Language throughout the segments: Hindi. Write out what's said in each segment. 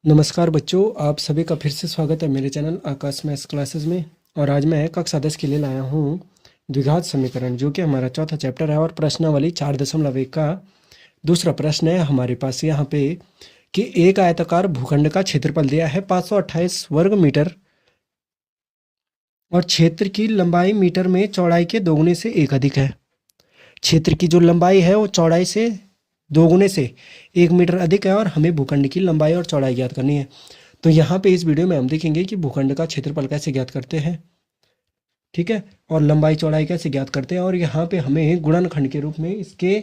नमस्कार बच्चों, आप सभी का फिर से स्वागत है मेरे चैनल आकाश मैथ्स क्लासेस में। और आज मैं कक्षा 10 के लिए लाया हूँ द्विघात समीकरण, जो कि हमारा चौथा चैप्टर है। और प्रश्नावली 4.1 का दूसरा प्रश्न है हमारे पास यहाँ पे कि एक आयताकार भूखंड का क्षेत्रफल दिया है 528 वर्ग मीटर और क्षेत्र की लंबाई मीटर में चौड़ाई के दोगुने से एक अधिक है। क्षेत्र की जो लंबाई है वो चौड़ाई से दोगुने से 1 मीटर अधिक है और हमें भूखंड की लंबाई और चौड़ाई ज्ञात करनी है। तो यहाँ पे इस वीडियो में हम देखेंगे कि भूखंड का क्षेत्रफल कैसे ज्ञात करते हैं, ठीक है, और लंबाई चौड़ाई कैसे ज्ञात करते हैं। और यहाँ पे हमें गुणनखंड के रूप में इसके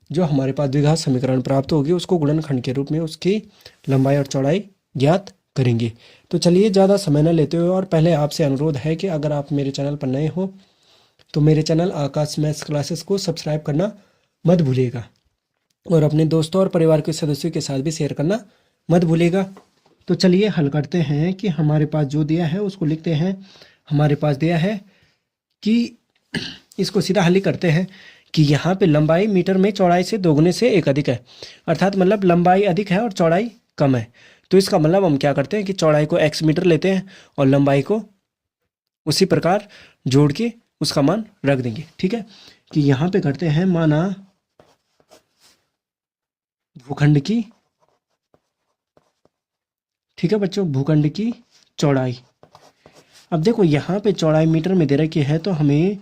जो हमारे पास द्विघात समीकरण प्राप्त होगी उसको गुणनखंड के रूप में उसकी लंबाई और चौड़ाई ज्ञात करेंगे। तो चलिए ज़्यादा समय न लेते हुए, और पहले आपसे अनुरोध है कि अगर आप मेरे चैनल पर नए हो तो मेरे चैनल आकाश मैथ्स क्लासेस को सब्सक्राइब करना मत भूलिएगा और अपने दोस्तों और परिवार के सदस्यों के साथ भी शेयर करना मत भूलिएगा। तो चलिए हल करते हैं कि हमारे पास जो दिया है उसको लिखते हैं। हमारे पास दिया है कि इसको सीधा हल ही करते हैं कि यहाँ पे लंबाई मीटर में चौड़ाई से दोगुने से एक अधिक है, अर्थात मतलब लंबाई अधिक है और चौड़ाई कम है। तो इसका मतलब हम क्या करते हैं कि चौड़ाई को x मीटर लेते हैं और लंबाई को उसी प्रकार जोड़ के उसका मान रख देंगे। ठीक है, कि यहाँ पे करते हैं माना भूखंड की, ठीक है बच्चों, भूखंड की चौड़ाई। अब देखो यहाँ पे चौड़ाई मीटर में दे रखी है, तो हमें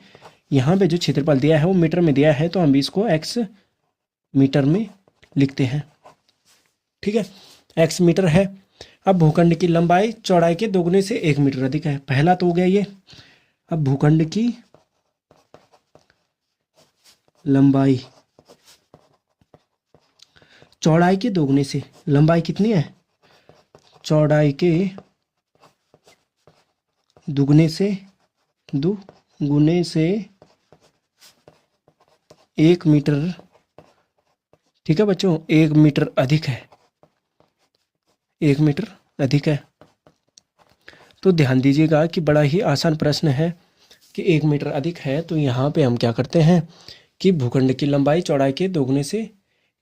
यहाँ पे जो क्षेत्रफल दिया है वो मीटर में दिया है, तो हम इसको x मीटर में लिखते हैं। ठीक है, x मीटर है। अब भूखंड की लंबाई चौड़ाई के दोगुने से 1 मीटर अधिक है, पहला तो हो गया ये। अब भूखंड की लंबाई चौड़ाई के दोगुने से, लंबाई कितनी है, चौड़ाई के दुगने से 1 मीटर, ठीक है बच्चों, 1 मीटर अधिक है, 1 मीटर अधिक है। तो ध्यान दीजिएगा कि बड़ा ही आसान प्रश्न है कि 1 मीटर अधिक है। तो यहाँ पे हम क्या करते हैं कि भूखंड की लंबाई चौड़ाई के दोगुने से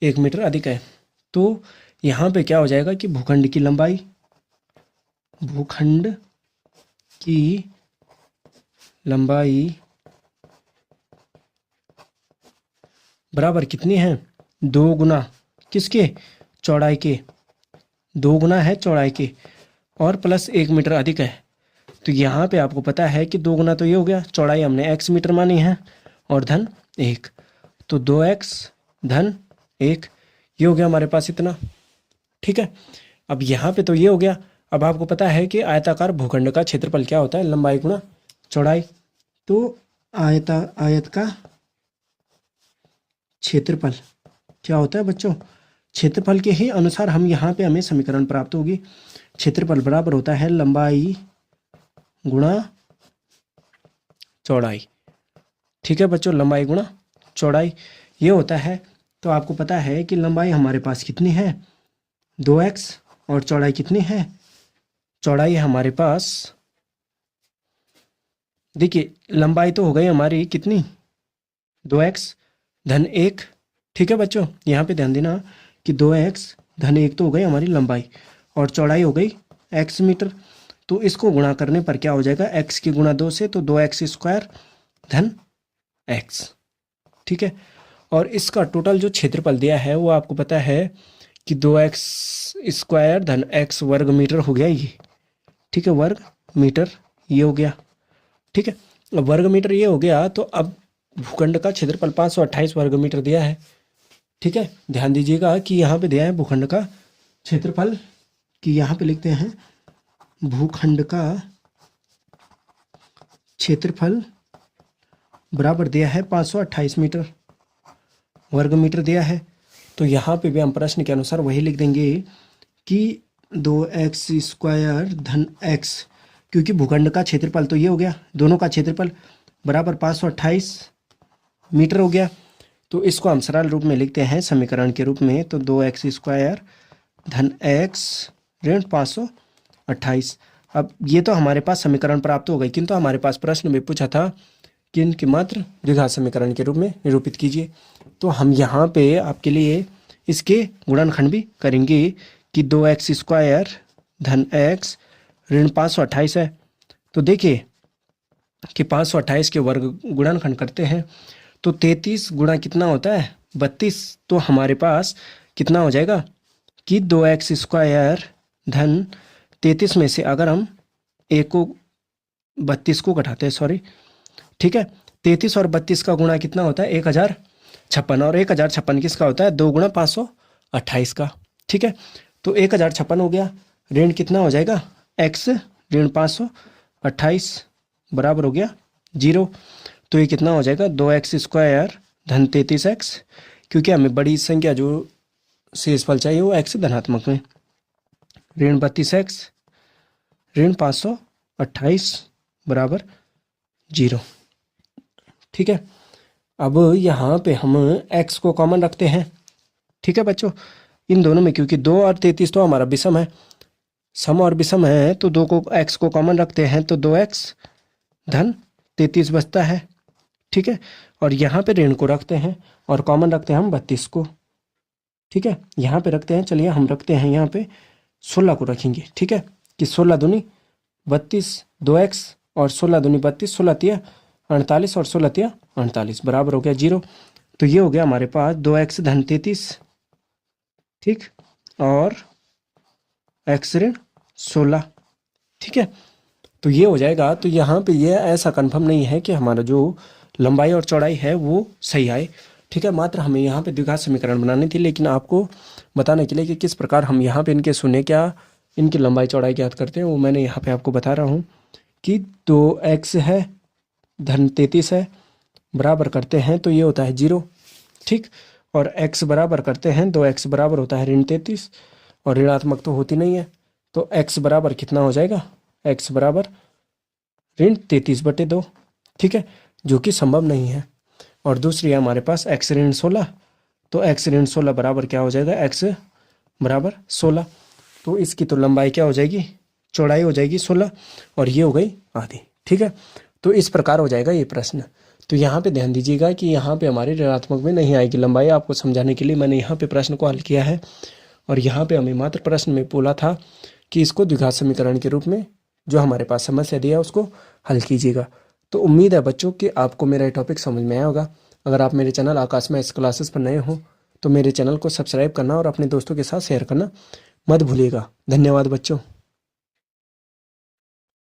1 मीटर अधिक है। तो यहाँ पे क्या हो जाएगा कि भूखंड की लंबाई बराबर कितनी है, 2 गुना किसके, चौड़ाई के, 2 गुना है चौड़ाई के और प्लस 1 मीटर अधिक है। तो यहाँ पे आपको पता है कि 2 गुना तो ये हो गया, चौड़ाई हमने x मीटर मानी है और धन 1, तो 2x धन 1, ये हो गया हमारे पास इतना। ठीक है, अब यहाँ पे तो ये हो गया। अब आपको पता है कि आयताकार भूखंड का क्षेत्रफल क्या होता है, लंबाई गुना चौड़ाई। तो आयत का क्षेत्रफल क्या होता है बच्चों, क्षेत्रफल के ही अनुसार हम यहाँ पे हमें समीकरण प्राप्त होगी। क्षेत्रफल बराबर होता है लंबाई गुणा चौड़ाई। ठीक है बच्चों, लंबाई गुणा चौड़ाई ये होता है। तो आपको पता है कि लंबाई हमारे पास कितनी है, 2x, और चौड़ाई कितनी है, चौड़ाई हमारे पास, देखिए लंबाई तो हो गई हमारी कितनी, 2x धन 1। ठीक है बच्चों, यहाँ पे ध्यान देना कि 2x धन 1 तो हो गई हमारी लंबाई और चौड़ाई हो गई x मीटर। तो इसको गुणा करने पर क्या हो जाएगा, x की गुणा 2 से, तो 2x स्क्वायर धन x। ठीक है, और इसका टोटल जो क्षेत्रफल दिया है वो आपको पता है कि 2x स्क्वायर धन x वर्ग मीटर हो गया ये। ठीक है, वर्ग मीटर ये हो गया। ठीक है, अब वर्ग मीटर ये हो गया। तो अब भूखंड का क्षेत्रफल 528 वर्ग मीटर दिया है। ठीक है, ध्यान दीजिएगा कि यहाँ पे दिया है भूखंड का क्षेत्रफल, कि यहाँ पे लिखते हैं भूखंड का क्षेत्रफल बराबर दिया है 528 मीटर वर्ग मीटर दिया है। तो यहाँ पे भी हम प्रश्न के अनुसार वही लिख देंगे कि 2x स्क्वायर धन x, क्योंकि भूखंड का क्षेत्रफल तो ये हो गया, दोनों का क्षेत्रफल बराबर 528 मीटर हो गया। तो इसको हम सरल रूप में लिखते हैं समीकरण के रूप में, तो 2x स्क्वायर धन x ऋण 528। अब ये तो हमारे पास समीकरण प्राप्त हो गई, किंतु हमारे पास प्रश्न में पूछा था कि इनकी मात्र द्विघात समीकरण के रूप में निरूपित कीजिए। तो हम यहाँ पे आपके लिए इसके गुणनखंड भी करेंगे कि 2x² धन x ऋण 528 है। तो देखिए कि 528 के वर्ग गुणनखंड करते हैं तो 33 गुणा कितना होता है 32। तो हमारे पास कितना हो जाएगा कि 2x² धन 33 में से अगर हम 32 को घटाते हैं, सॉरी, ठीक है, 33 और 32 का गुणा कितना होता है 1056, और 1056 किसका होता है 2 गुणा 528 का। ठीक है, तो 1056 हो गया, ऋण कितना हो जाएगा x ऋण 528 बराबर हो गया 0। तो ये कितना हो जाएगा 2x² धन 33x, क्योंकि हमें बड़ी संख्या जो शेषफल चाहिए वो x धनात्मक में, ऋण 32x ऋण 528 बराबर 0। ठीक है, अब यहाँ पे हम x को कॉमन रखते हैं। ठीक है बच्चों, इन दोनों में क्योंकि 2 और 33 तो हमारा विषम है, सम और विषम है, तो 2 को x को कॉमन रखते हैं तो 2x धन 33 बचता है। ठीक है, और यहाँ पे ऋण को रखते हैं और कॉमन रखते हैं हम 32 को। ठीक है, यहाँ पे रखते हैं, चलिए हम रखते हैं यहाँ पे 16 को रखेंगे। ठीक है, कि 16 दूनी 32, 2x और 16 दूनी 32, 16 तिया 48 और 16 तिया 48 बराबर हो गया 0। तो ये हो गया हमारे पास 2x धन 33, ठीक, और x ऋण 16। ठीक है, तो ये हो जाएगा। तो यहाँ पे ये ऐसा कंफर्म नहीं है कि हमारा जो लंबाई और चौड़ाई है वो सही आए। ठीक है, मात्र हमें यहाँ पे द्विघात समीकरण बनानी थी, लेकिन आपको बताने के लिए कि किस प्रकार हम यहाँ पे इनके शून्य क्या इनकी लंबाई चौड़ाई ज्ञात करते हैं वो मैंने यहाँ पे आपको बता रहा हूँ कि 2x है धन 33 है बराबर करते हैं तो ये होता है 0। ठीक, और x बराबर करते हैं 2x बराबर होता है ऋण 33 और ऋणात्मक तो होती नहीं है, तो x बराबर कितना हो जाएगा, x बराबर ऋण 33/2। ठीक है, जो कि संभव नहीं है। और दूसरी है हमारे पास x ऋण 16, तो x ऋण 16 बराबर क्या हो जाएगा, x बराबर 16। तो इसकी तो लंबाई क्या हो जाएगी, चौड़ाई हो जाएगी 16 और ये हो गई आधी। ठीक है, तो इस प्रकार हो जाएगा ये प्रश्न। तो यहाँ पे ध्यान दीजिएगा कि यहाँ पे हमारे ऋणात्मक में नहीं आएगी लंबाई। आपको समझाने के लिए मैंने यहाँ पे प्रश्न को हल किया है, और यहाँ पे हमें मात्र प्रश्न में बोला था कि इसको द्विघात समीकरण के रूप में जो हमारे पास समस्या दिया है उसको हल कीजिएगा। तो उम्मीद है बच्चों कि आपको मेरा ये टॉपिक समझ में आया होगा। अगर आप मेरे चैनल आकाश मैथ्स क्लासेस पर नए हो तो मेरे चैनल को सब्सक्राइब करना और अपने दोस्तों के साथ शेयर करना मत भूलिएगा। धन्यवाद बच्चों।